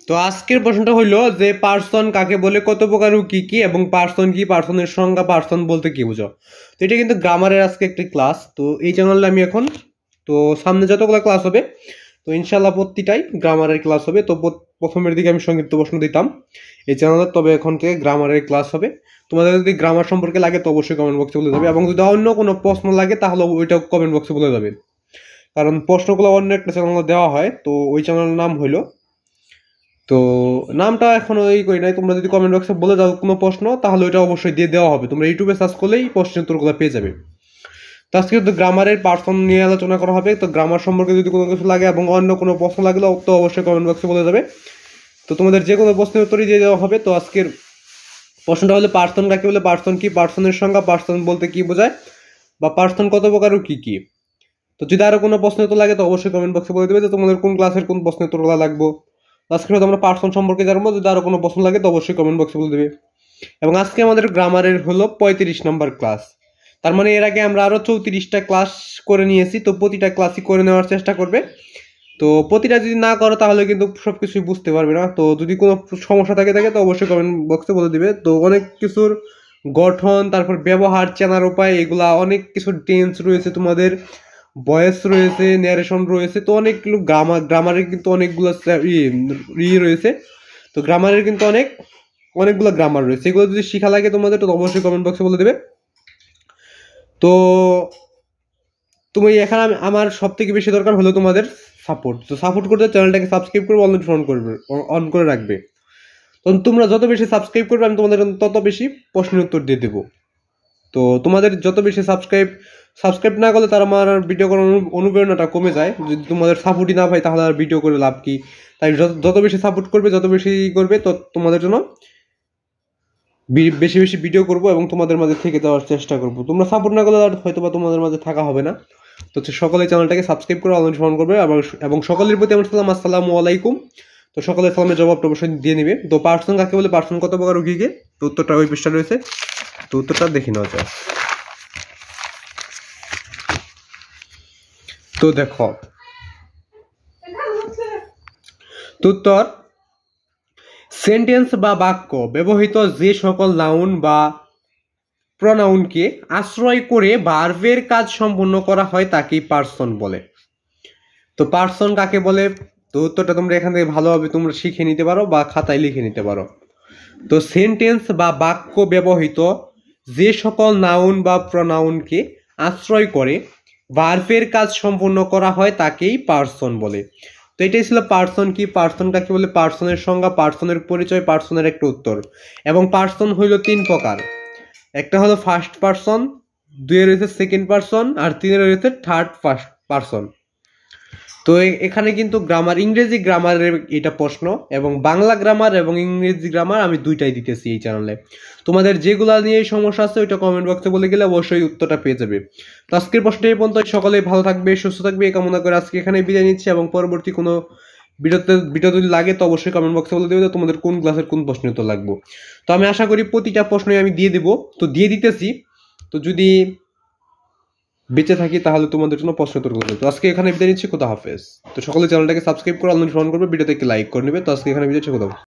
তো আজকের প্রশ্নটা হইলো যে পার্সন কাকে বলে, কত প্রকার ও কি কি, এবং পার্সন কি, পার্সনের সংজ্ঞা, পার্সন বলতে কি বুঝো। তো এটা কিন্তু গ্রামারের আজকে একটি ক্লাস। তো এই চ্যানেলে আমি এখন, তো সামনে যতগুলো ক্লাস হবে তো ইনশাল্লাহ প্রতিটাই গ্রামারের ক্লাস হবে। তো প্রথমের দিকে আমি সংক্ষিপ্ত প্রশ্ন দিতাম এই চ্যানেলে, তবে এখন থেকে গ্রামারের ক্লাস হবে। তোমাদের যদি গ্রামার সম্পর্কে লাগে তো অবশ্যই কমেন্ট বক্সে বলে যাবে, এবং যদি অন্য কোনো প্রশ্ন লাগে তাহলে ওইটাও কমেন্ট বক্সে বলে যাবে, কারণ প্রশ্নগুলো অন্য একটা চ্যানেলে দেওয়া হয়। তো ওই চ্যানেলের নাম হইলো, তো নামটা এখন ওই করি নাই, তোমরা যদি কমেন্ট বক্সে বলে দাও কোনো প্রশ্ন তাহলে ওইটা অবশ্যই দিয়ে দেওয়া হবে। তোমরা ইউটিউবে সার্চ করলেই প্রশ্নের উত্তরগুলো পেয়ে যাবে। তো আজকে কিন্তু গ্রামারের পার্সন নিয়ে আলোচনা করা হবে। তো গ্রামার সম্পর্কে যদি কোনো কিছু লাগে এবং অন্য কোনো প্রশ্ন লাগলেও তো অবশ্যই কমেন্ট বক্সে বলে যাবে। তো তোমাদের যে কোনো প্রশ্নের উত্তরই দিয়ে দেওয়া হবে। তো আজকের প্রশ্নটা হলো পার্সন কাকে বলে, পার্সন কি, পার্সনের সংজ্ঞা, পার্সন বলতে কি বোঝায়, বা পার্সন কত প্রকার ও কি কি। তো যদি আরো কোনো প্রশ্ন উত্তর লাগে তো অবশ্যই কমেন্ট বক্সে বলে দেবে যে তোমাদের কোন ক্লাসের কোন প্রশ্নের উত্তরগুলো লাগবে। আজকে হয়তো আমরা পার্সন সম্পর্কে জানবো, যদি আরো কোনো প্রশ্ন লাগে তো অবশ্যই কমেন্ট বক্সে বলে দেবে। এবং আজকে আমাদের গ্রামারের হলো 35 নম্বর ক্লাস। তার মানে এর আগে আমরা আরো 34টা ক্লাস করে নিয়েছি। তো প্রতিটা ক্লাসই করে নেওয়ার চেষ্টা করবে। তো প্রতিটা যদি না করো তাহলে কিন্তু সবকিছুই বুঝতে পারবে না। তো যদি কোনো সমস্যা থাকে তো অবশ্যই কমেন্ট বক্সে বলে দিবে। তো অনেক কিছুর গঠন, তারপর ব্যবহার, চেনার উপায়, এগুলা অনেক কিছু টেন্স রয়েছে, তোমাদের ভয়েস রয়েছে, ন্যারেশন রয়েছে। তো অনেকগুলো গ্রামারের কিন্তু অনেকগুলো রয়েছে। তো গ্রামারের কিন্তু অনেকগুলো গ্রামার রয়েছে। এগুলো যদি শেখা লাগে তোমাদের তো অবশ্যই কমেন্ট বক্সে বলে দেবে। তো তুমি এখানে আমার সব থেকে বেশি দরকার হলো তোমাদের সাপোর্ট। তো সাপোর্ট করতে চ্যানেলটাকে সাবস্ক্রাইব করবে, অল নোটিফিকেশন করবে, অন করে রাখবে। তো তোমরা যত বেশি সাবস্ক্রাইব করবে আমি তোমাদের তত বেশি প্রশ্নের উত্তর দিয়ে দেবো। তো তোমাদের যত বেশি সাবস্ক্রাইব না করলে তার আমার ভিডিও করার অনুপ্রেরণাটা কমে যায়। যদি তোমাদের সাপোর্টই না পাই তাহলে আর ভিডিও করে লাভ কি। তাই যত বেশি সাপোর্ট করবে, যত বেশি করবে, তো তোমাদের জন্য বেশি বেশি ভিডিও করব এবং তোমাদের মাঝে থেকে দেওয়ার চেষ্টা করব। তোমরা সাপোর্ট না করলে হয়তো বা তোমাদের মাঝে থাকা হবে না। তো সকলে চ্যানেলটাকে সাবস্ক্রাইব করে অনলাইন ফোন করবে, এবং সকলের প্রতি আমার সালাম, আসসালামু আলাইকুম। তো সকলের সালামের জবাবটা অবশ্যই দিয়ে নিবে। তো পার্সন কাকে বলে, পার্সন কত প্রকার উকিকে, তো উত্তরটা ওই পৃষ্ঠা রয়েছে। তো উত্তরটা দেখে নেওয়া যায়। তো দেখো, তো উত্তর, সেন্টেন্স বা বাক্য ব্যবহৃত যে সকল নাউন বা প্রনাউনকে আশ্রয় করে ভার্বের কাজ সম্পন্ন করা হয় তাকেই পার্সন বলে। তো পার্সন কাকে বলে, তো উত্তরটা তোমরা এখান থেকে ভালোভাবে তোমরা শিখে নিতে পারো বা খাতায় লিখে নিতে পারো। তো সেন্টেন্স বা বাক্য ব্যবহৃত যে সকল নাউন বা প্রনাউনকে আশ্রয় করে ভার্বের কাজ সম্পন্ন করা হয় তাকেই পার্সন বলে। তো এটাই ছিল পার্সন কি, পার্সন কাকে বলে, পার্সনের সংজ্ঞা, পার্সনের পরিচয়, পার্সনের একটা উত্তর। এবং পার্সন হইল 3 প্রকার। একটা হলো ফার্স্ট পার্সন, 2 রয়েছে সেকেন্ড পার্সন, আর 3 রয়েছে থার্ড পার্সন। তো এখানে কিন্তু গ্রামার, ইংরেজি গ্রামারের এটা প্রশ্ন, এবং বাংলা গ্রামার এবং ইংরেজি গ্রামার আমি দুইটাই দিতেছি এই চ্যানেলে। তোমাদের যেগুলা নিয়ে সমস্যা আছে ওইটা কমেন্ট বক্সে বলে গেলে অবশ্যই উত্তরটা পেয়ে যাবে। তো আজকের প্রশ্নটা এই পর্যন্ত। সকলেই ভালো থাকবে, সুস্থ থাকবে এই কামনা করে আজকে এখানে বিদায় নিচ্ছি, এবং পরবর্তী কোনো ভিডিও যদি লাগে তো অবশ্যই কমেন্ট বক্সে বলে দেবে তোমাদের কোন ক্লাসের কোন প্রশ্ন তো লাগবে। তো আমি আশা করি প্রতিটা প্রশ্নই আমি দিয়ে দেবো, তো দিয়ে দিতেছি। তো যদি বেঁচে থাকি তাহলে তোমাদের জন্য প্রশ্ন উত্তর করবে। তো আজকে এখানে বিদায় নিচ্ছি, খোদা হাফেজ। তো সকলে চ্যানেলটাকে সাবস্ক্রাইব করে অনলাইন ফোন করবে, ভিডিওতে একটি লাইক করে নেবে। তো আজকে এখানে বিদায় নিচ্ছি, খোদা হাফেজ।